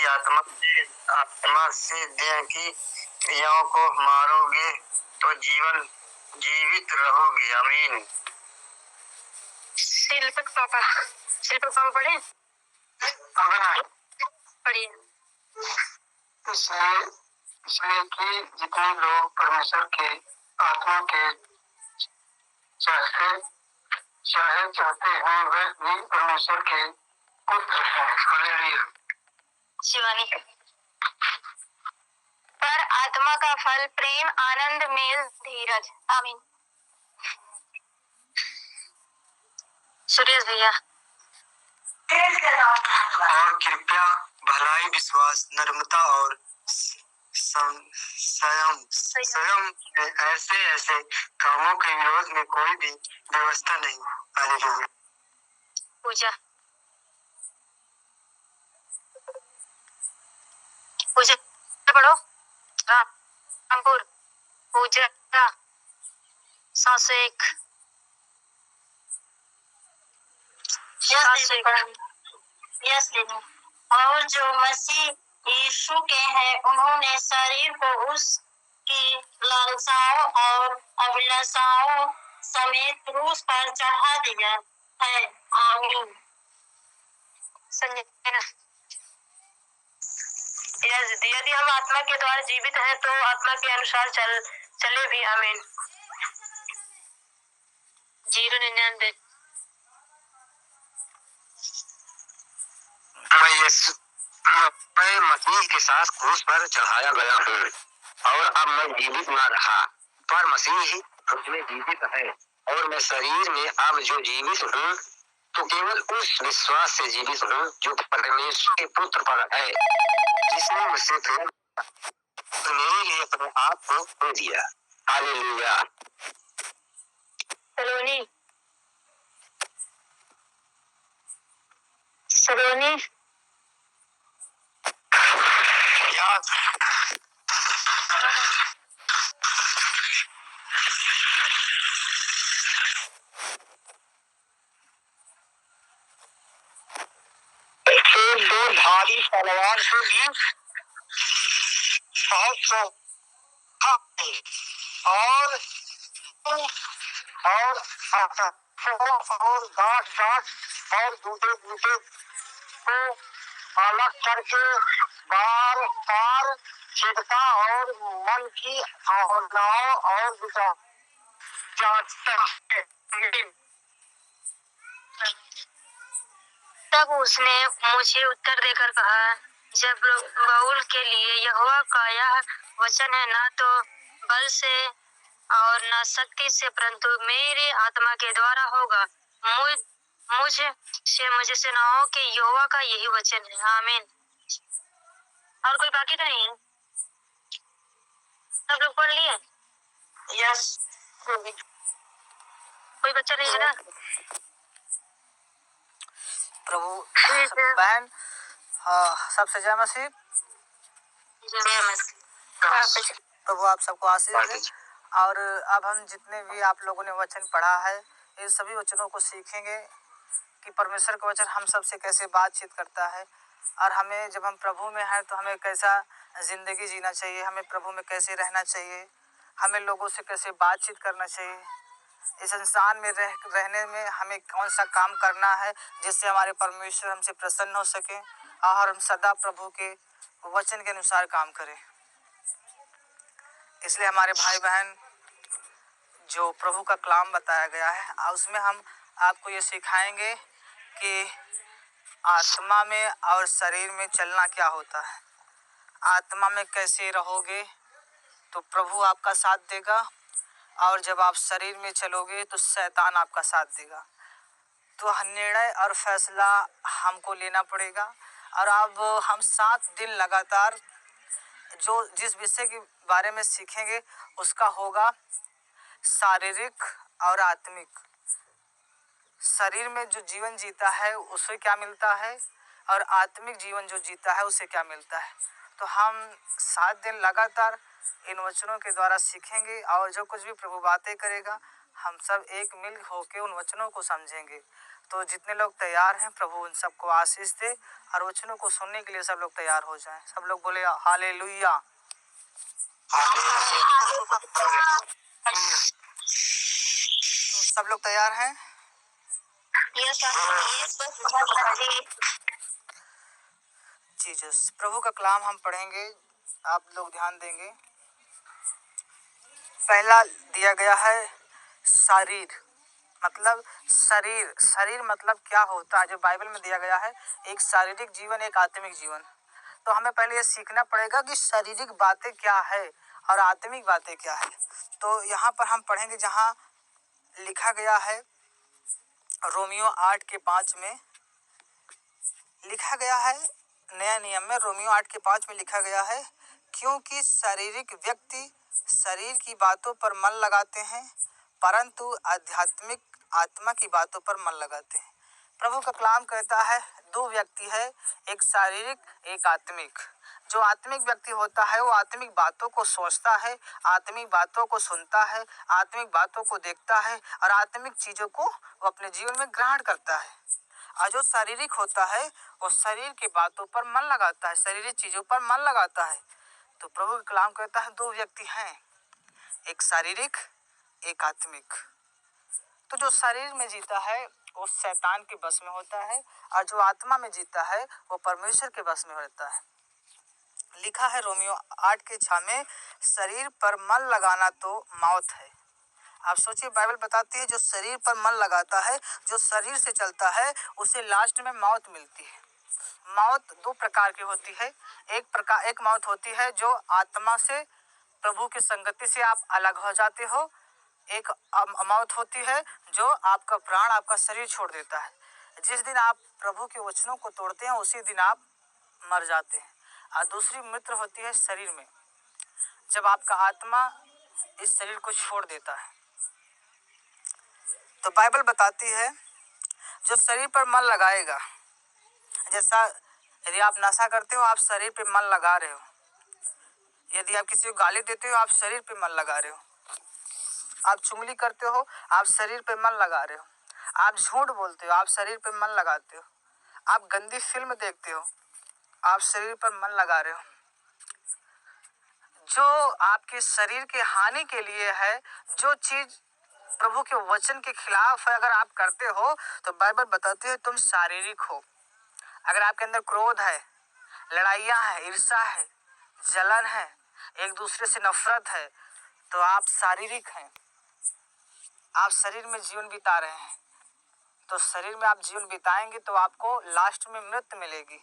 आत्मा से देह की क्रियाओं को मारोगे तो जीवित रहोगे। आमीन। शिल्पक पापा पढ़े पढ़िए। इसलिए कि जितने लोग परमेश्वर के आत्मा के चाहते हैं वह भी परमेश्वर के पुत्र हैं। हालेलुया। शिवानी। पर आत्मा का फल प्रेम, आनंद, मेल, धीरज। आमीन। सुरेश भैया। और कृपया भलाई, विश्वास, नम्रता और स्वयं ऐसे कामों के विरोध में कोई भी व्यवस्था नहीं। हालेलुया। पूजा पढ़ो। रामपुर पूजा 701। यस लेनी। और जो मसीह यीशु के हैं उन्होंने शरीर को उसकी लालसाओं और अभिलाषाओं समेत क्रूस पर चढ़ा दिया है। आमीन। यदि हम आत्मा के द्वारा जीवित हैं तो आत्मा के अनुसार चले भी। आमीन। 099। मैं मसीह के साथ क्रूस पर चढ़ाया गया हूँ और अब मैं जीवित न रहा पर मसीह ही मुझमें जीवित है और मैं शरीर में अब जो जीवित हूँ तो केवल उस विश्वास से जीवित हूँ जो परमेश्वर के पुत्र पर है जिसने मुझसे प्रेम तो मेरे लिए अपने आप को दे दिया। हालेलुया। सलोनी दो भारी तलवार से भी बहुत और गांठ और बूटे को अलग करके बार बार छिड़का और मन की भावनाओं और विचार जांचता है। तब उसने मुझे उत्तर देकर कहा, जब बाउल के लिए यहोवा का यह वचन है, ना तो बल से और न शक्ति से परंतु मेरे आत्मा के द्वारा होगा। मुझे सेनाओं के यहोवा का यही वचन है। आमीन। और कोई बाकी तो नहीं है? सब लोग पढ़ लिए? यस। कोई बच्चा नहीं है ना? प्रभु बहन सबसे जय मसीह। प्रभु आप सबको आशीष दे। और अब हम जितने भी आप लोगों ने वचन पढ़ा है इन सभी वचनों को सीखेंगे कि परमेश्वर का वचन हम सब से कैसे बातचीत करता है और हमें जब हम प्रभु में हैं तो हमें कैसा जिंदगी जीना चाहिए, हमें प्रभु में कैसे रहना चाहिए, हमें लोगों से कैसे बातचीत करना चाहिए, इस इंसान में रहने में हमें कौन सा काम करना है जिससे हमारे परमेश्वर हमसे प्रसन्न हो सके और हम सदा प्रभु के वचन के अनुसार काम करें। इसलिए हमारे भाई बहन जो प्रभु का कलाम बताया गया है उसमें हम आपको ये सिखाएंगे कि आत्मा में और शरीर में चलना क्या होता है। आत्मा में कैसे रहोगे तो प्रभु आपका साथ देगा और जब आप शरीर में चलोगे तो शैतान आपका साथ देगा। तो निर्णय और फैसला हमको लेना पड़ेगा। और अब हम 7 दिन लगातार जिस विषय के बारे में सीखेंगे उसका होगा शारीरिक और आत्मिक। शरीर में जो जीवन जीता है उसे क्या मिलता है और आत्मिक जीवन जो जीता है उसे क्या मिलता है। तो हम 7 दिन लगातार इन वचनों के द्वारा सीखेंगे और जो कुछ भी प्रभु बातें करेगा हम सब एक मिल होके उन वचनों को समझेंगे। तो जितने लोग तैयार हैं प्रभु उन सबको आशीष दे और वचनों को सुनने के लिए सब लोग तैयार हो जाएं। सब लोग बोले हालेलुया। तो सब लोग तैयार हैं? जीसस। प्रभु का कलाम हम पढ़ेंगे, आप लोग ध्यान देंगे। पहला दिया गया है शरीर, मतलब शरीर। शरीर मतलब क्या होता है जो बाइबल में दिया गया है, एक शारीरिक जीवन, एक आत्मिक जीवन। तो हमें पहले ये सीखना पड़ेगा कि शारीरिक बातें क्या है और आत्मिक बातें क्या है। तो यहाँ पर हम पढ़ेंगे जहाँ लिखा गया है रोमियो 8:5 में लिखा गया है, नया नियम में रोमियो 8:5 में लिखा गया है, क्योंकि शारीरिक व्यक्ति शरीर की बातों पर मन लगाते हैं परंतु आध्यात्मिक आत्मा की बातों पर मन लगाते हैं। प्रभु का कलाम कहता है दो व्यक्ति है, एक शारीरिक एक आत्मिक। जो आत्मिक व्यक्ति होता है वो आत्मिक बातों को सोचता है, आत्मिक बातों को सुनता है, आत्मिक बातों को देखता है और आत्मिक चीजों को वो अपने जीवन में ग्रहण करता है। और जो शारीरिक होता है वो शरीर की बातों पर मन लगाता है, शारीरिक चीजों पर मन लगाता है। तो प्रभु का कलाम कहता है दो व्यक्ति हैं, एक शारीरिक एक आत्मिक। तो जो शरीर में जीता है वो शैतान के बस में होता है और जो आत्मा में जीता है वो परमेश्वर के बस में रहता है। लिखा है रोमियो 8:6 में, शरीर पर मन लगाना तो मौत है। आप सोचिए, बाइबल बताती है जो शरीर पर मन लगाता है, जो शरीर से चलता है, उसे लास्ट में मौत मिलती है। मौत दो प्रकार की होती है। एक मौत होती है जो आत्मा से, प्रभु की संगति से आप अलग हो जाते हो। एक मौत होती है जो आपका प्राण, आपका शरीर छोड़ देता है। जिस दिन आप प्रभु के वचनों को तोड़ते हैं उसी दिन आप मर जाते हैं। और दूसरी मृत्यु होती है शरीर में, जब आपका आत्मा इस शरीर को छोड़ देता है। तो बाइबल बताती है जो शरीर पर मन लगाएगा, जैसा यदि आप नशा करते हो आप शरीर पे मन लगा रहे हो, यदि आप किसी को गाली देते हो आप शरीर पे मन लगा रहे हो, आप चुगली करते हो आप शरीर पे मन लगा रहे हो, आप झूठ बोलते हो आप शरीर पे मन लगाते हो, आप गंदी फिल्म देखते हो आप शरीर पर मन लगा रहे हो। जो आपके शरीर के हानि के लिए है, जो चीज प्रभु के वचन के खिलाफ है, अगर आप करते हो तो बाइबल बताती है तुम शारीरिक हो। अगर आपके अंदर क्रोध है, लड़ाइयाँ है, ईर्ष्या है, जलन है, एक दूसरे से नफरत है, तो आप शारीरिक हैं, आप शरीर में जीवन बिता रहे हैं। तो शरीर में आप जीवन बिताएंगे तो आपको लास्ट में मृत्यु मिलेगी।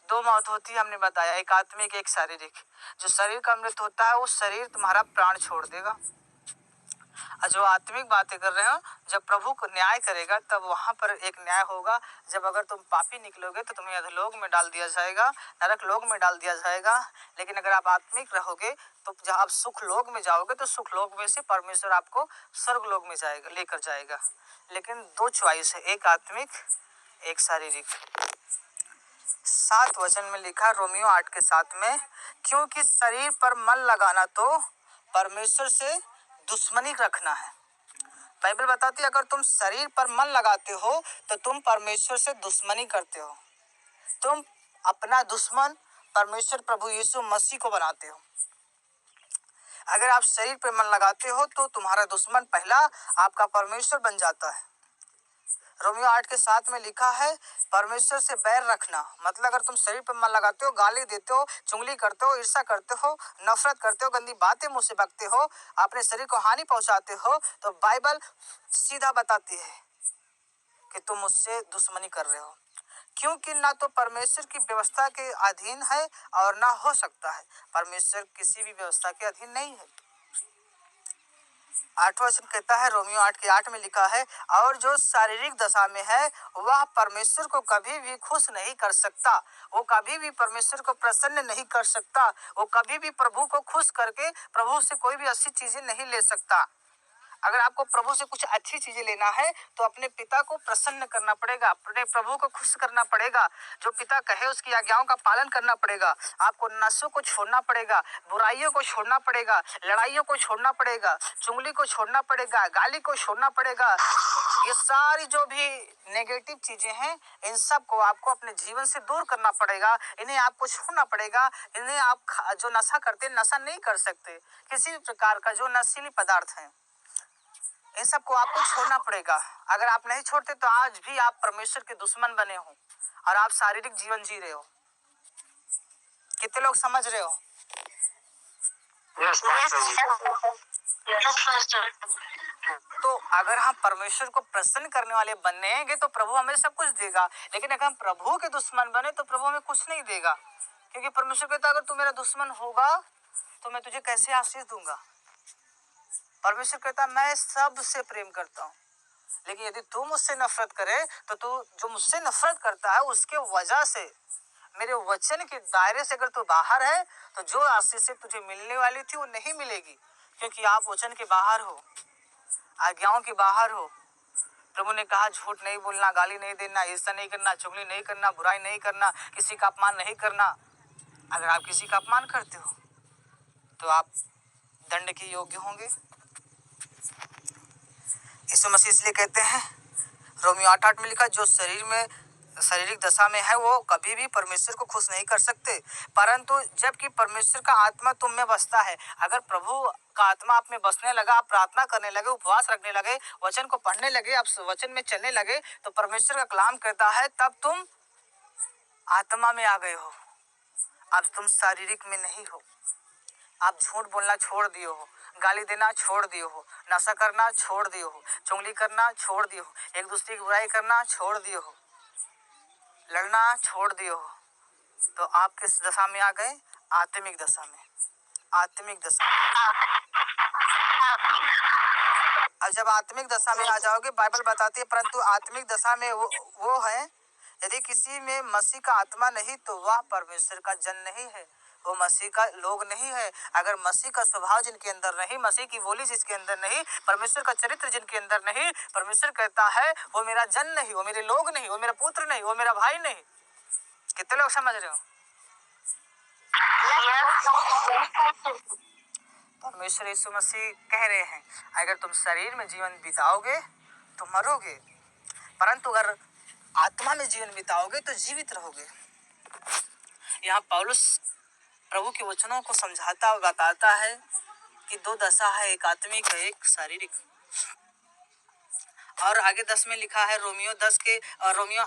दो मौत होती है हमने बताया, एक आत्मिक एक शारीरिक। जो शरीर का मृत्यु होता है वो शरीर तुम्हारा प्राण छोड़ देगा। और जो आत्मिक बातें कर रहे हो, जब प्रभु को न्याय करेगा तब वहां पर एक न्याय होगा। जब अगर तुम पापी निकलोगे तो तुम्हें अधोलोक में डाल दिया जाएगा, नरक लोक में डाल दिया जाएगा। लेकिन अगर आप आत्मिक रहोगे तो जब आप सुख लोक में जाओगे तो सुख लोक में से परमेश्वर आपको स्वर्ग लोक में जाएगा, लेकर जाएगा। लेकिन दो चॉइस है, एक आत्मिक एक शारीरिक। 7 वचन में लिखा रोमियो 8:7 में, क्योंकि शरीर पर मन लगाना तो परमेश्वर से दुश्मनी रखना है। बाइबल बताती है अगर तुम शरीर पर मन लगाते हो तो तुम परमेश्वर से दुश्मनी करते हो, तुम अपना दुश्मन परमेश्वर प्रभु यीशु मसीह को बनाते हो। अगर आप शरीर पर मन लगाते हो तो तुम्हारा दुश्मन पहला आपका परमेश्वर बन जाता है। रोमियो 8:7 में लिखा है परमेश्वर से बैर रखना, मतलब अगर तुम शरीर पर मन लगाते हो, गाली देते हो, चुगली करते हो, ईर्ष्या करते हो, नफरत करते हो, गंदी बातें मुंह से बकते हो, अपने शरीर को हानि पहुंचाते हो, तो बाइबल सीधा बताती है कि तुम मुझसे दुश्मनी कर रहे हो। क्योंकि ना तो परमेश्वर की व्यवस्था के अधीन है और ना हो सकता है। परमेश्वर किसी भी व्यवस्था के अधीन नहीं है। 8वां वचन कहता है, रोमियो 8:8 में लिखा है, और जो शारीरिक दशा में है वह परमेश्वर को कभी भी खुश नहीं कर सकता, वो कभी भी परमेश्वर को प्रसन्न नहीं कर सकता, वो कभी भी प्रभु को खुश करके प्रभु से कोई भी अच्छी चीजें नहीं ले सकता। अगर आपको प्रभु से कुछ अच्छी चीजें लेना है तो अपने पिता को प्रसन्न करना पड़ेगा, अपने प्रभु को खुश करना पड़ेगा, जो पिता कहे उसकी आज्ञाओं का पालन करना पड़ेगा। आपको नशों को छोड़ना पड़ेगा, बुराइयों को छोड़ना पड़ेगा, लड़ाइयों को छोड़ना पड़ेगा, चुगली को छोड़ना पड़ेगा, गाली को छोड़ना पड़ेगा। ये सारी जो भी नेगेटिव चीजें हैं इन सब को आपको अपने जीवन से दूर करना पड़ेगा, इन्हें आपको छोड़ना पड़ेगा। इन्हें आप जो नशा करते नशा नहीं कर सकते, किसी भी प्रकार का जो नशीली पदार्थ है इन सबको आपको छोड़ना पड़ेगा। अगर आप नहीं छोड़ते तो आज भी आप परमेश्वर के दुश्मन बने हो और आप शारीरिक जीवन जी रहे हो। कितने लोग समझ रहे हो? तो अगर हम परमेश्वर को प्रसन्न करने वाले बनेंगे तो प्रभु हमें सब कुछ देगा, लेकिन अगर हम प्रभु के दुश्मन बने तो प्रभु हमें कुछ नहीं देगा, क्योंकि परमेश्वर कहता है अगर तू मेरा दुश्मन होगा तो मैं तुझे कैसे आशीष दूंगा। परमेश्वर कहता है मैं सबसे प्रेम करता हूँ, लेकिन यदि तू मुझसे नफरत करे तो तू जो मुझसे नफरत करता है उसके वजह से मेरे वचन के दायरे से अगर तू बाहर है तो जो आशीष तुझे मिलने वाली थी वो नहीं मिलेगी, क्योंकि आप वचन के बाहर हो, आज्ञाओं के बाहर हो। प्रभु ने कहा झूठ नहीं बोलना, गाली नहीं देना, ईर्ष्या नहीं करना, चुगली नहीं करना, बुराई नहीं करना, किसी का अपमान नहीं करना। अगर आप किसी का अपमान करते हो तो आप दंड के योग्य होंगे। यीशु मसीह इसलिए कहते हैं, रोमियो 8:8 में लिखा, जो शारीरिक दशा में है वो कभी भी परमेश्वर को खुश नहीं कर सकते, परंतु जबकि परमेश्वर का आत्मा तुम में बसता है। अगर प्रभु का आत्मा आप में बसने लगा, आप प्रार्थना करने लगे, उपवास रखने लगे, वचन को पढ़ने लगे, आप वचन में चलने लगे, तो परमेश्वर का कलाम कहता है तब तुम आत्मा में आ गए हो, अब तुम शारीरिक में नहीं हो। आप झूठ बोलना छोड़ दिए हो, गाली देना छोड़ दिए हो, नशा करना छोड़ दिए हो, चुगली करना छोड़ दिए हो, एक दूसरे की बुराई करना छोड़ दिए हो, लड़ना छोड़ दिए हो, तो आप किस दशा में आ गए? आत्मिक दशा में। आत्मिक दशा में। अब जब आत्मिक दशा में आ जाओगे, बाइबल बताती है परंतु आत्मिक दशा में वो है, यदि किसी में मसीह का आत्मा नहीं तो वह परमेश्वर का जन नहीं है, वो मसीह का लोग नहीं है। अगर मसीह का स्वभाव जिनके अंदर नहीं, मसीह की बोली जिसके अंदर नहीं, परमेश्वर का चरित्र जिनके अंदर नहीं, परमेश्वर कहता है वो मेरा जन नहीं, वो मेरे लोग नहीं, वो मेरा पुत्र नहीं, वो मेरा भाई नहीं। कितने लोग समझ रहे हो? परमेश्वर यीशु मसीह कह रहे हैं अगर तुम शरीर में जीवन बिताओगे तो मरोगे, परंतु अगर आत्मा में जीवन बिताओगे तो जीवित रहोगे। यहाँ पौलुस प्रभु के वचनों को समझाता और बताता है कि दो दशा है, एक आत्मिक है, एक शारीरिक। और आगे 10 में लिखा है, रोमियो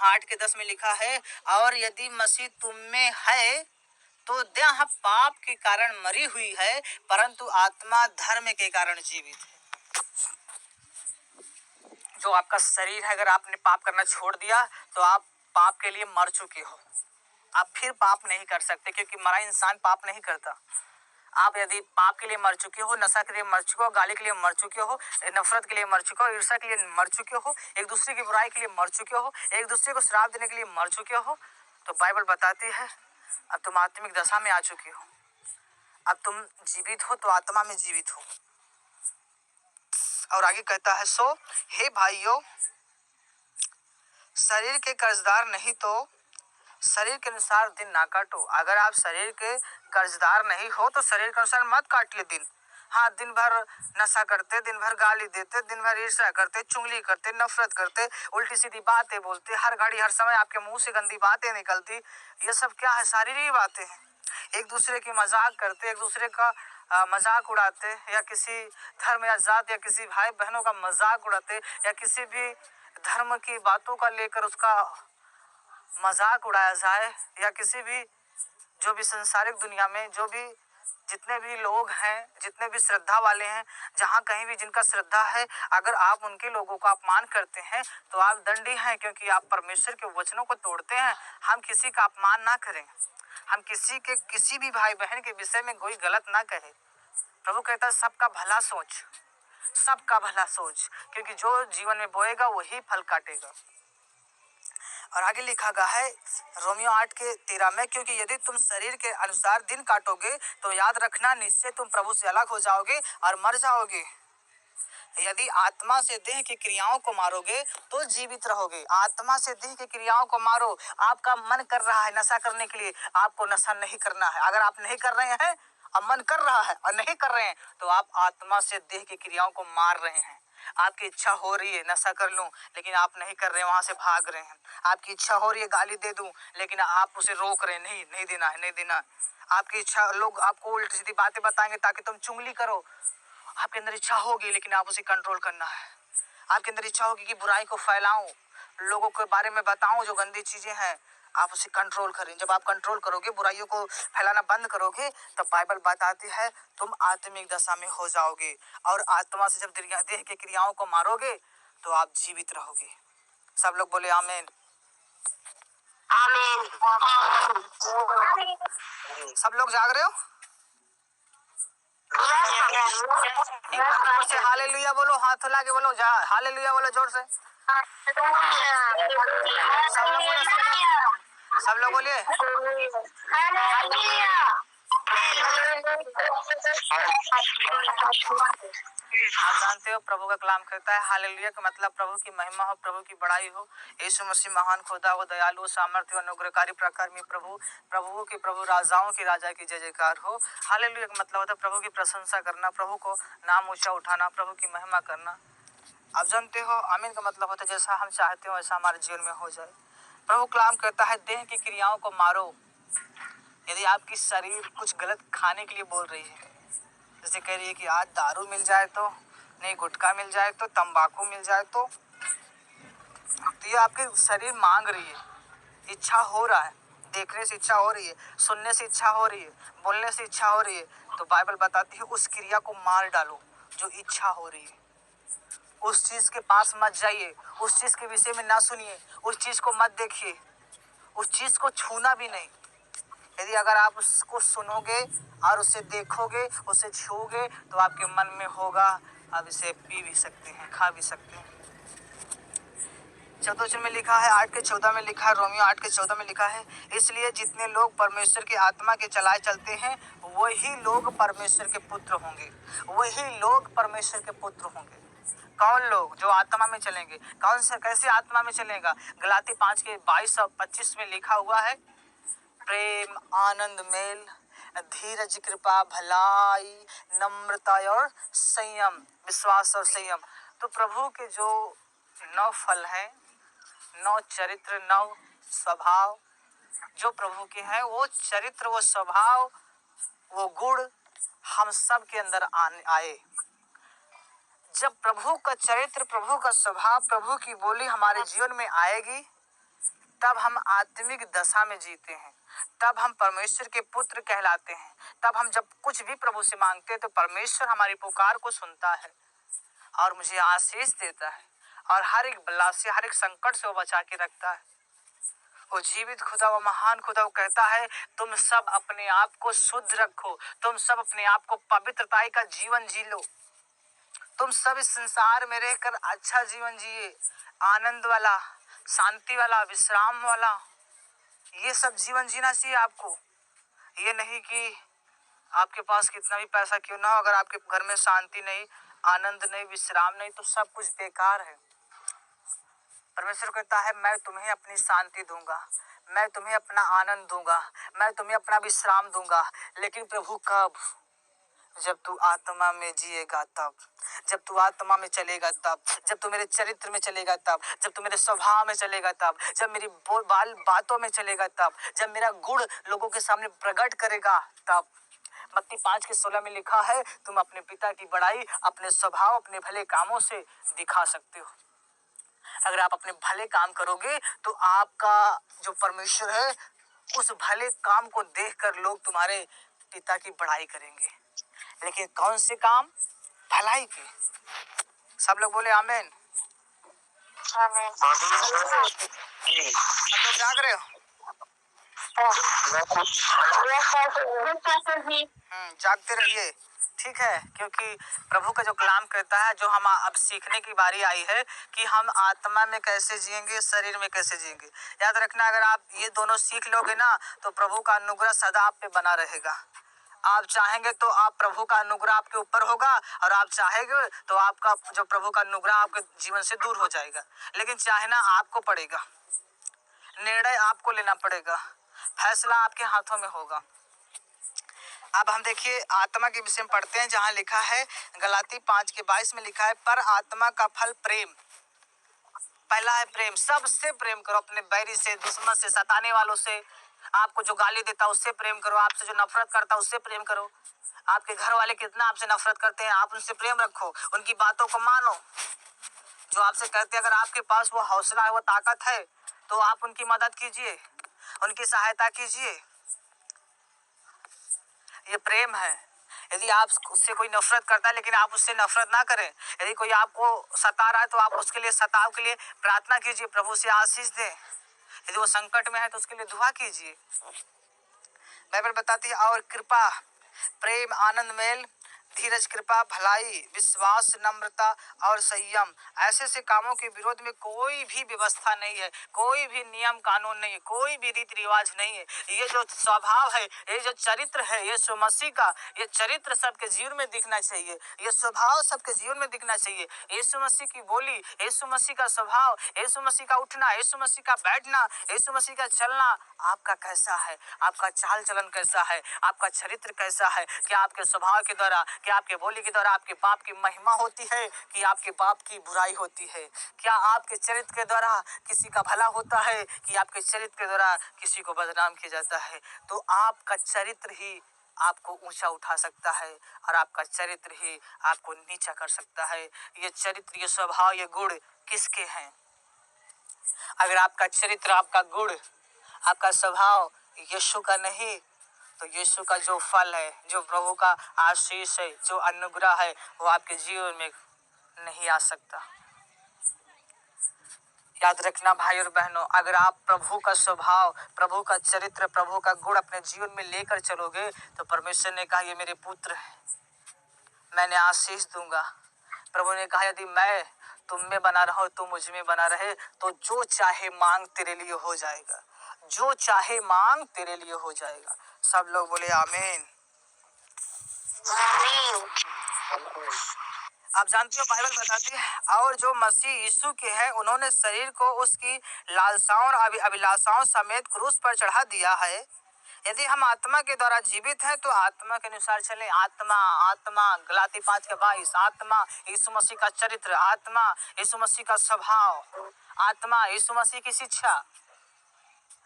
8:10 में लिखा है, और यदि मसीह तुम में है तो देह पाप के कारण मरी हुई है, परंतु आत्मा धर्म के कारण जीवित है। जो आपका शरीर है, अगर आपने पाप करना छोड़ दिया तो आप पाप के लिए मर चुके हो, आप फिर पाप नहीं कर सकते, क्योंकि मरा इंसान पाप नहीं करता। आप यदि पाप के लिए मर चुके हो, नशा के लिए मर चुके हो, गाली के लिए मर चुके हो, नफरत के लिए मर चुके हो, ईर्ष्या के लिए मर चुके हो, एक दूसरे की बुराई के लिए मर चुके हो, एक दूसरे को श्राप देने के लिए मर चुके हो, तो बाइबल बताती है अब तुम आत्मिक दशा में आ चुके हो, अब तुम जीवित हो तो आत्मा में जीवित हो। और आगे कहता है, सो हे भाइयों, शरीर के कर्जदार नहीं तो शरीर के अनुसार दिन ना काटो। अगर आप शरीर के कर्जदार नहीं हो तो शरीर के अनुसार मत काटिए दिन। हाँ, दिन भर नशा करते, दिन भर गाली देते, दिन भर ईर्ष्या करते, चुगली करते, नफरत करते, उल्टी सीधी बातें बोलते, हर घड़ी हर समय आपके मुंह से गंदी बातें निकलती, ये सब क्या है? शारीरिक बातें हैं। एक दूसरे की मजाक करते, एक दूसरे का मजाक उड़ाते, या किसी धर्म या जात या किसी भाई बहनों का मजाक उड़ाते, या किसी भी धर्म की बातों का लेकर उसका मजाक उड़ाया जाए, या किसी भी जो भी संसारिक दुनिया में जो भी जितने भी लोग हैं, जितने भी श्रद्धा वाले हैं, जहाँ कहीं भी जिनका श्रद्धा है, अगर आप उनके लोगों का अपमान करते हैं तो आप दंडी हैं, क्योंकि आप परमेश्वर के वचनों को तोड़ते हैं। हम किसी का अपमान ना करें, हम किसी भी भाई बहन के विषय में कोई गलत ना कहे। प्रभु कहता है सबका भला सोच, सबका भला सोच, क्योंकि जो जीवन में बोएगा वही फल काटेगा। और आगे लिखा गया है रोमियो 8:13 में, क्योंकि यदि तुम शरीर के अनुसार दिन काटोगे तो याद रखना निश्चय तुम प्रभु से अलग हो जाओगे और मर जाओगे। यदि आत्मा से देह की क्रियाओं को मारोगे तो जीवित रहोगे। आत्मा से देह की क्रियाओं को मारो। आपका मन कर रहा है नशा करने के लिए, आपको नशा नहीं करना है। अगर आप नहीं कर रहे हैं, अब मन कर रहा है और नहीं कर रहे हैं, तो आप आत्मा से देह की क्रियाओं को मार रहे हैं। आपकी इच्छा हो रही है नशा कर लूं, लेकिन आप नहीं कर रहे हैं, वहां से भाग रहे हैं। आपकी इच्छा हो रही है गाली दे दूं, लेकिन आप उसे रोक रहे हैं, नहीं नहीं देना है, नहीं देना। आपकी इच्छा, लोग आपको उल्टी सीधी बातें बताएंगे ताकि तुम चुगली करो। आपके अंदर इच्छा होगी, लेकिन आप उसे कंट्रोल करना है। आपके अंदर इच्छा होगी कि बुराई को फैलाऊं, लोगों के बारे में बताऊं जो गंदी चीजें हैं, आप उसे कंट्रोल करें। जब आप कंट्रोल करोगे, बुराइयों को फैलाना बंद करोगे, तब बाइबल बताती है तुम आत्मिक दशा में हो जाओगे। और आत्मा से जब देह की क्रियाओं को मारोगे तो आप जीवित रहोगे। सब लोग बोले आमीन। आमीन। सब लोग जाग रहे हो? जोर से हालेलुया बोलो, हाथ हिला के बोलो, हालेलुया बोलो जोर से। सब लोग बोलिए। आप जानते हो प्रभु का कलाम कहता है हालेलुया का मतलब प्रभु की महिमा हो, प्रभु की बड़ाई हो। यीशु मसीह महान खुदा हो, दयालु, सामर्थ्य, अनुग्रहकारी, प्रकार प्रभु, प्रभुओं के प्रभु, राजाओं के राजा की जय जयकार हो। हालेलुया का मतलब होता है प्रभु की प्रशंसा करना, प्रभु को नाम ऊंचा उठाना, प्रभु की महिमा करना। आप जानते हो आमीन का मतलब होता है जैसा हम चाहते हो वैसा हमारे जीवन में हो जाए। प्रभु कलाम कहता है देह की क्रियाओं को मारो। यदि आपकी शरीर कुछ गलत खाने के लिए बोल रही है, जैसे कह रही है कि आज दारू मिल जाए तो नहीं, गुटखा मिल जाए तो, तंबाकू मिल जाए तो ये आपके शरीर मांग रही है, इच्छा हो रहा है, देखने से इच्छा हो रही है, सुनने से इच्छा हो रही है, बोलने से इच्छा हो रही है, तो बाइबल बताती है उस क्रिया को मार डालो जो इच्छा हो रही है। उस चीज के पास मत जाइए, उस चीज के विषय में ना सुनिए, उस चीज को मत देखिए, उस चीज को छूना भी नहीं। यदि अगर आप उसको सुनोगे और उसे देखोगे, उसे छूओगे, तो आपके मन में होगा आप इसे पी भी सकते हैं, खा भी सकते हैं। 14 में लिखा है, 8:14 में लिखा है, रोमियो 8:14 में लिखा है, इसलिए जितने लोग परमेश्वर की आत्मा के चलाए चलते हैं वही लोग परमेश्वर के पुत्र होंगे। वही लोग परमेश्वर के पुत्र होंगे। कौन लोग? जो आत्मा में चलेंगे। कौन से, कैसे आत्मा में चलेगा? गलाती 5:22 और 25 में लिखा हुआ है, प्रेम, आनंद, मेल, धीरज, कृपा, भलाई, नम्रता और संयम, विश्वास और संयम। तो प्रभु के जो 9 फल हैं, 9 चरित्र, 9 स्वभाव जो प्रभु के हैं, वो चरित्र, वो स्वभाव, वो गुण हम सब के अंदर आए। जब प्रभु का चरित्र, प्रभु का स्वभाव, प्रभु की बोली हमारे जीवन में आएगी, तब हम आत्मिक दशा में जीते हैं, तब हम परमेश्वर के पुत्र कहलाते हैं। तब हम जब कुछ भी प्रभु से मांगते हैं तो परमेश्वर हमारी पुकार को सुनता है और मुझे आशीष देता है, और हर एक बला से, हर एक संकट से वो बचा के रखता है। वो जीवित खुदा, वो महान खुदा, वो कहता है तुम सब अपने आप को शुद्ध रखो, तुम सब अपने आप को पवित्रता का जीवन जी लो, तुम सब इस संसार में रहकर अच्छा जीवन जिए, आनंद वाला, शांति वाला, विश्राम वाला, ये सब जीवन जीना चाहिए आपको। ये नहीं कि आपके पास कितना भी पैसा क्यों ना हो, अगर आपके घर में शांति नहीं, आनंद नहीं, विश्राम नहीं, तो सब कुछ बेकार है। परमेश्वर कहता है मैं तुम्हें अपनी शांति दूंगा, मैं तुम्हें अपना आनंद दूंगा, मैं तुम्हें अपना विश्राम दूंगा। लेकिन प्रभु कब? जब तू आत्मा में जिएगा तब, जब तू आत्मा में चलेगा तब, जब तू मेरे चरित्र में चलेगा तब, जब तू मेरे स्वभाव में चलेगा तब, जब मेरी बातों में चलेगा तब, जब मेरा गुण लोगों के सामने प्रकट करेगा तब। मत्ती 5:16 में लिखा है तुम अपने पिता की बड़ाई अपने स्वभाव, अपने भले कामों से दिखा सकते हो। अगर आप अपने भले काम करोगे तो आपका जो परमेश्वर है उस भले काम को देखकर लोग तुम्हारे पिता की बड़ाई करेंगे। लेकिन कौन से काम? भलाई के। सब लोग बोले आमीन। सब लोग जाग रहे हो? जागते रहिए, ठीक है, क्योंकि प्रभु का जो कलाम कहता है, जो हम अब सीखने की बारी आई है कि हम आत्मा में कैसे जिएंगे, शरीर में कैसे जिएंगे। याद रखना, अगर आप ये दोनों सीख लोगे ना तो प्रभु का अनुग्रह सदा आप पे बना रहेगा। आप चाहेंगे तो आप प्रभु का अनुग्रह आपके ऊपर होगा, और आप चाहेंगे तो आपका जो प्रभु का अनुग्रह आपके जीवन से दूर हो जाएगा। लेकिन चाहना आपको पड़ेगा, निर्णय आपको लेना पड़ेगा, फैसला आपके हाथों में होगा। अब हम देखिए आत्मा के विषय में पढ़ते हैं, जहां लिखा है गलाती 5:22 में लिखा है, पर आत्मा का फल प्रेम। पहला है प्रेम, सबसे प्रेम करो, अपने बैरी से, दुश्मन से, सताने वालों से, आपको जो गाली देता है उससे प्रेम करो, आपसे जो नफरत करता है उससे प्रेम करो। आपके घर वाले कितना आपसे नफरत करते हैं, आप उनसे प्रेम रखो, उनकी बातों को मानो। जो आपसे कहते हैं, अगर आपके पास वो हौसला है, वो ताकत है, तो आप उनकी मदद कीजिए, उनकी सहायता कीजिए। ये प्रेम है। यदि आप उससे कोई नफरत करता है, लेकिन आप उससे नफरत ना करें। यदि कोई आपको सता रहा है तो आप उसके लिए, सताव के लिए प्रार्थना कीजिए, प्रभु से आशीष दें। यदि वो संकट में है तो उसके लिए दुआ कीजिए। बाइबल बताती है, और कृपा, प्रेम, आनंद, मेल, धीरज, कृपा, भलाई, विश्वास, नम्रता और संयम, ऐसे से कामों के विरोध में कोई भी व्यवस्था नहीं है, कोई भी नियम कानून नहीं है, कोई भी रीति रिवाज नहीं है। ये जो स्वभाव है, ये जो चरित्र है, यीशु मसीह का, ये चरित्र सबके जीवन में दिखना चाहिए, ये स्वभाव सबके जीवन में दिखना चाहिए। यीशु मसीह की बोली, यीशु मसीह का स्वभाव, यीशु मसीह का उठना, यीशु मसीह का बैठना, यीशु मसीह का चलना आपका कैसा है, आपका चाल चलन कैसा है, आपका चरित्र कैसा है। क्या आपके स्वभाव के द्वारा, क्या आपके बोली के द्वारा आपके पाप की महिमा होती है कि आपके पाप की बुराई होती है? क्या आपके चरित्र के द्वारा किसी का भला होता है कि आपके चरित्र के द्वारा किसी को बदनाम किया जाता है? तो आपका चरित्र ही आपको ऊंचा उठा सकता है, और आपका चरित्र ही आपको नीचा कर सकता है। ये चरित्र, ये स्वभाव, ये गुण किसके हैं? अगर आपका चरित्र, आपका गुण, आपका स्वभाव यीशु का नहीं, तो यीशु का जो फल है, जो प्रभु का आशीष है, जो अनुग्रह है, वो आपके जीवन में नहीं आ सकता। याद रखना भाई और बहनों, अगर आप प्रभु का स्वभाव, प्रभु का चरित्र, प्रभु का गुण अपने जीवन में लेकर चलोगे, तो परमेश्वर ने कहा, ये मेरे पुत्र हैं, मैंने आशीष दूंगा। प्रभु ने कहा, यदि मैं तुम में बना रहा, तुम मुझ में बना रहे, तो जो चाहे मांग तेरे लिए हो जाएगा, जो चाहे मांग तेरे लिए हो जाएगा। सब लोग बोले आमीन। आप जानते हो बाइबल बताती है, और जो मसीह यीशु के हैं, उन्होंने शरीर को उसकी लालसाओं और अभिलाषाओं समेत क्रूस पर चढ़ा दिया है। यदि हम आत्मा के द्वारा जीवित हैं, तो आत्मा के अनुसार चलें। आत्मा, आत्मा, गलाती 5:22, आत्मा यीशु मसीह का चरित्र, आत्मा यीशु मसीह का स्वभाव, आत्मा यीशु मसीह की शिक्षा।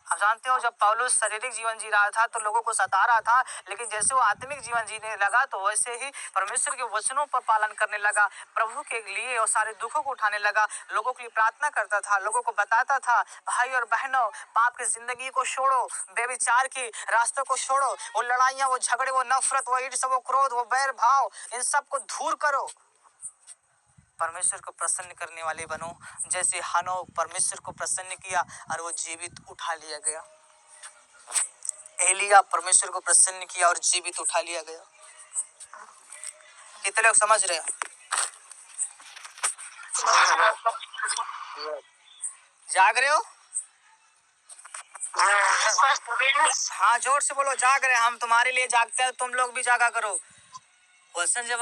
आप जानते हो, जब पौलुस शारीरिक जीवन जी रहा था तो लोगों को सता रहा था, लेकिन जैसे वो आत्मिक जीवन जीने लगा, तो वैसे ही परमेश्वर के वचनों पर पालन करने लगा, प्रभु के लिए और सारे दुखों को उठाने लगा, लोगों के लिए प्रार्थना करता था, लोगों को बताता था, भाई और बहनों, पाप की जिंदगी को छोड़ो, बेविचार की रास्तों को छोड़ो, वो लड़ाइयाँ, वो झगड़े, वो नफरत, वो ईर्ष्या, वो क्रोध, वो बैर भाव, इन सब को दूर करो, परमेश्वर को प्रसन्न करने वाले बनो। जैसे हनोक परमेश्वर को प्रसन्न किया और वो जीवित उठा लिया गया। एलिया परमेश्वर को प्रसन्न किया और जीवित उठा लिया गया। कितने लोग समझ रहे हैं? जाग रहे हो? हाँ, जोर से बोलो, जाग रहे हैं। हम तुम्हारे लिए जागते हैं, तुम लोग भी जागा करो। वसन जब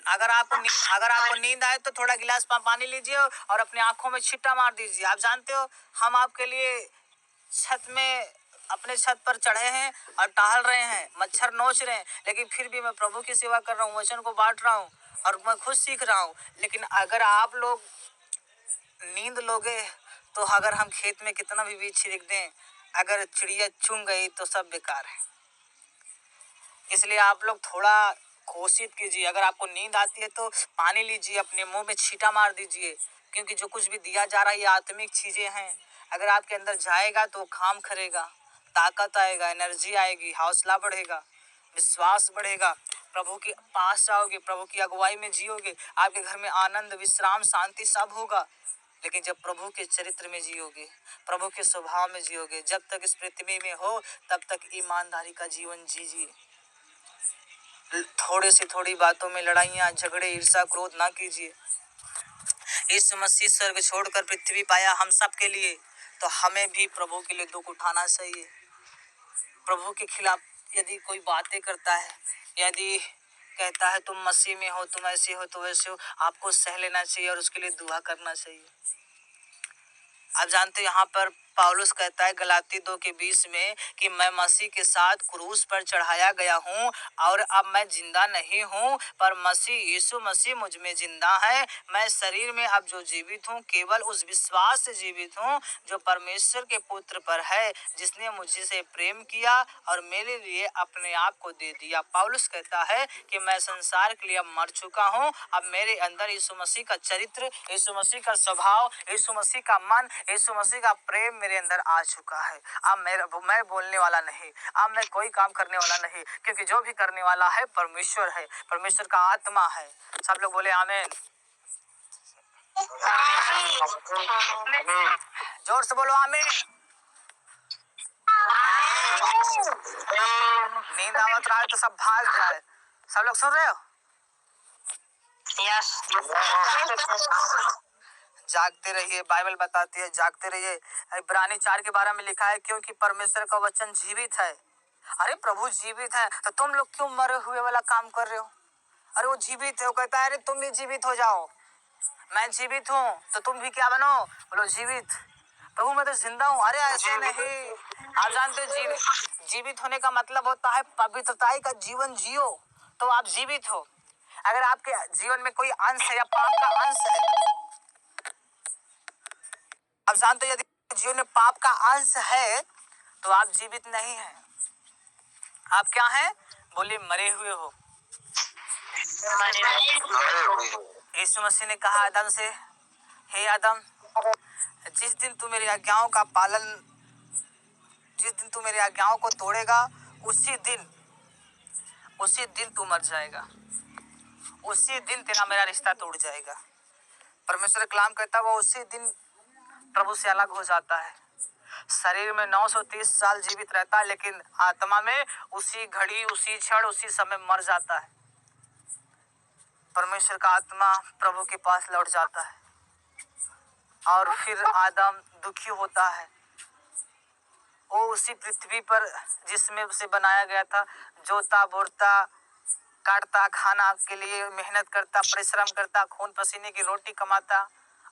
अगर आपको नींद आए तो थोड़ा गिलास पानी लीजिए और अपनी आंखों में छिट्टा मार दीजिए। आप जानते हो, हम आपके लिए छत में, अपने छत पर चढ़े हैं और टहल रहे हैं, मच्छर नोच रहे हैं, लेकिन फिर भी मैं प्रभु की सेवा कर रहा हूँ, वचन को बांट रहा हूँ और मैं खुद सीख रहा हूँ। लेकिन अगर आप लोग नींद लोगे, तो अगर हम खेत में कितना भी बीज छिड़क दें, अगर चिड़िया चुन गई तो सब बेकार है। इसलिए आप लोग थोड़ा कोशिश कीजिए, अगर आपको नींद आती है तो पानी लीजिए, अपने मुंह में छींटा मार दीजिए, क्योंकि जो कुछ भी दिया जा रहा है ये आत्मिक चीजें हैं। अगर आपके अंदर जाएगा तो काम करेगा, ताकत आएगा, एनर्जी आएगी, हौसला बढ़ेगा, विश्वास बढ़ेगा, प्रभु के पास जाओगे, प्रभु की अगुवाई में जियोगे, आपके घर में आनंद, विश्राम, शांति सब होगा। लेकिन जब प्रभु के चरित्र में जियोगे, प्रभु के स्वभाव में जियोगे, जब तक इस पृथ्वी में हो तब तक ईमानदारी का जीवन जीजिए। थोड़ी सी थोड़ी बातों में लड़ाइयाँ, झगड़े, ईर्ष्या, क्रोध ना कीजिए। यीशु मसीह स्वर्ग छोड़कर पृथ्वी पाया हम सब के लिए, तो हमें भी प्रभु के लिए दुख उठाना चाहिए। प्रभु के खिलाफ यदि कोई बातें करता है, यदि कहता है तुम मसीह में हो, तुम ऐसे हो, तो वैसे हो, आपको सह लेना चाहिए और उसके लिए दुआ करना चाहिए। आप जानते हैं यहाँ पर पौलुस कहता है गलाती 2:20 में कि मैं मसीह के साथ क्रूस पर चढ़ाया गया हूँ और अब मैं जिंदा नहीं हूँ पर मसीह यीशु मसीह मुझ में जिंदा है। मैं शरीर में अब जो जीवित हूँ केवल उस विश्वास से जीवित हूँ जो परमेश्वर के पुत्र पर है, जिसने मुझसे प्रेम किया और मेरे लिए अपने आप को दे दिया। पौलुस कहता है कि मैं संसार के लिए अब मर चुका हूँ, अब मेरे अंदर यीशु मसीह का चरित्र, यीशु मसीह का स्वभाव, यीशु मसीह का मन, यीशु मसीह का प्रेम मेरे अंदर आ चुका है। अब मैं बोलने वाला नहीं, अब मैं कोई काम करने वाला नहीं, क्योंकि जो भी करने वाला है परमेश्वर है, परमेश्वर का आत्मा है। सब लोग बोले आमीन। जोर से बोलो आमीन। नींद आवत रहा है तो सब भाग जाए। सब लोग सुन रहे हो? यस। जागते रहिए, बाइबल बताती है जागते रहिए। इब्रानी 4:12 में लिखा है क्योंकि परमेश्वर का वचन जीवित है। अरे प्रभु जीवित है तो तुम लोग क्यों मरे हुए वाला काम कर रहे हो? अरे वो जीवित है, वो कहता है अरे तुम भी जीवित हो जाओ। मैं जीवित हूँ तो तुम भी क्या बनो? बोलो जीवित। प्रभु मैं तो जिंदा हूँ। अरे ऐसे नहीं, आप जानते हो जीवित होने का मतलब होता है पवित्रताई का जीवन जियो, तो आप जीवित हो। अगर आपके जीवन में कोई अंश है या पाप का अंश है, आप जानते हो यदि जीवन में पाप का अंश है तो आप जीवित नहीं हैं। आप क्या हैं? बोलिए मरे हुए हो। यीशु मसीह ने कहा आदम से, हे आदम जिस दिन तू मेरी आज्ञाओं को तोड़ेगा उसी दिन तू मर जाएगा, उसी दिन तेरा मेरा रिश्ता टूट जाएगा। परमेश्वर कलाम कहता है वो उसी दिन प्रभु से अलग हो जाता है। शरीर में 930 साल जीवित रहता है, लेकिन आत्मा में उसी घड़ी, उसी क्षण, उसी समय मर जाता है। परमेश्वर का आत्मा प्रभु के पास लौट जाता है और फिर आदम दुखी होता है। वो उसी पृथ्वी पर जिसमें उसे बनाया गया था, जोता बोरता, काटता, खाना के लिए मेहनत करता, परिश्रम करता, खून पसीने की रोटी कमाता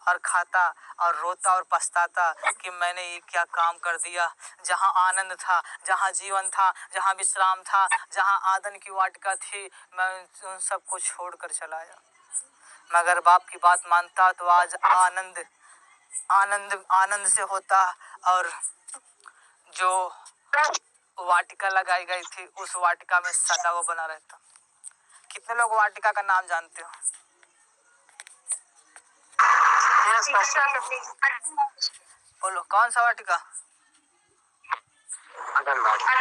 और खाता और रोता और पछताता कि मैंने ये क्या काम कर दिया। जहाँ आनंद था, जहाँ जीवन था, जहाँ विश्राम था, जहाँ आदन की वाटिका थी, मैं उन सबको छोड़कर चला आया। मगर बाप की बात मानता तो आज आनंद से होता और जो वाटिका लगाई गई थी उस वाटिका में सदा वो बना रहता। कितने लोग वाटिका का नाम जानते हो? बोलो कौन सा वाटिका? आदन वाटिका।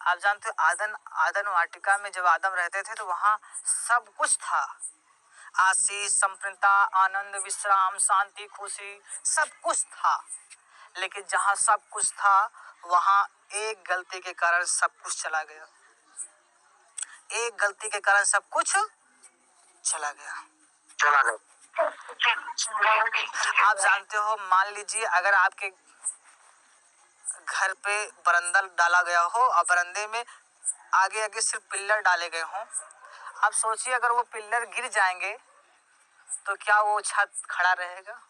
आप जानते हो आदन वाटिका में जब आदम रहते थे तो वहाँ सब कुछ था। आशीष, संपन्नता, आनंद, विश्राम, शांति, खुशी, सब कुछ था। लेकिन जहाँ सब कुछ था वहाँ एक गलती के कारण सब कुछ चला गया। एक गलती के कारण सब कुछ चला गया। आप जानते हो, मान लीजिए अगर आपके घर पे बरंदा डाला गया हो और बरंदे में आगे आगे सिर्फ पिल्लर डाले गए हों। आप सोचिए अगर वो पिल्लर गिर जाएंगे तो क्या वो छत खड़ा रहेगा?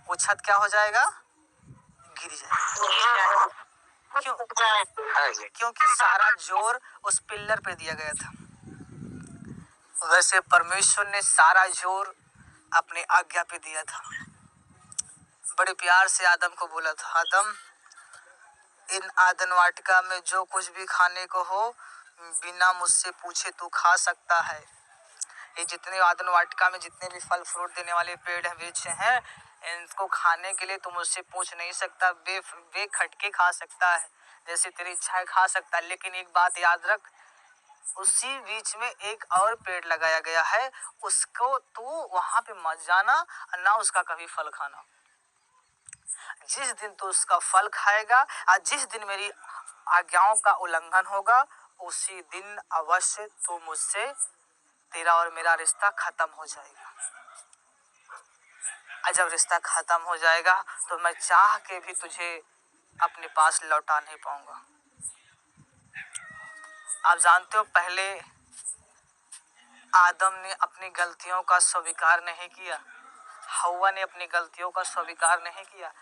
वो छत क्या हो जाएगा? गिर जाएगा। क्यों? क्योंकि सारा जोर उस पिल्लर पे दिया गया था। वैसे परमेश्वर ने सारा जोर अपनी आज्ञा पे दिया था। बड़े प्यार से आदम को बोला था, आदम इन आदन वाटिका में जो कुछ भी खाने को हो बिना मुझसे पूछे तू खा सकता है। ये जितने आदन वाटिका में जितने भी फल फ्रूट देने वाले पेड़ हैं, वृक्ष हैं, इनको खाने के लिए तू मुझसे पूछ नहीं सकता, बेखटके खा सकता है, जैसे तेरी इच्छा है खा सकता है। लेकिन एक बात याद रख, उसी बीच में एक और पेड़ लगाया गया है, उसको तू वहां पे मत जाना, ना उसका कभी फल खाना। जिस दिन तू उसका फल खाएगा और जिस दिन मेरी आज्ञाओं का उल्लंघन होगा उसी दिन अवश्य तो मुझसे तेरा और मेरा रिश्ता खत्म हो जाएगा। और जब रिश्ता खत्म हो जाएगा तो मैं चाह के भी तुझे अपने पास लौटा नहीं पाऊंगा। आप जानते हो, पहले आदम ने अपनी गलतियों का स्वीकार नहीं किया, हव्वा ने अपनी गलतियों का स्वीकार नहीं किया।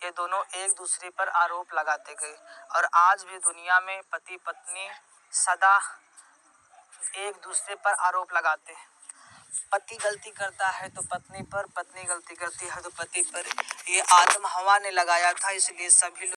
ये दोनों एक दूसरे पर आरोप लगाते गए और आज भी दुनिया में पति पत्नी सदा एक दूसरे पर आरोप लगाते हैं। पति गलती करता है तो पत्नी पर, पत्नी गलती करती है तो पति पर। ये आदम हव्वा ने लगाया था, इसलिए सभी लोग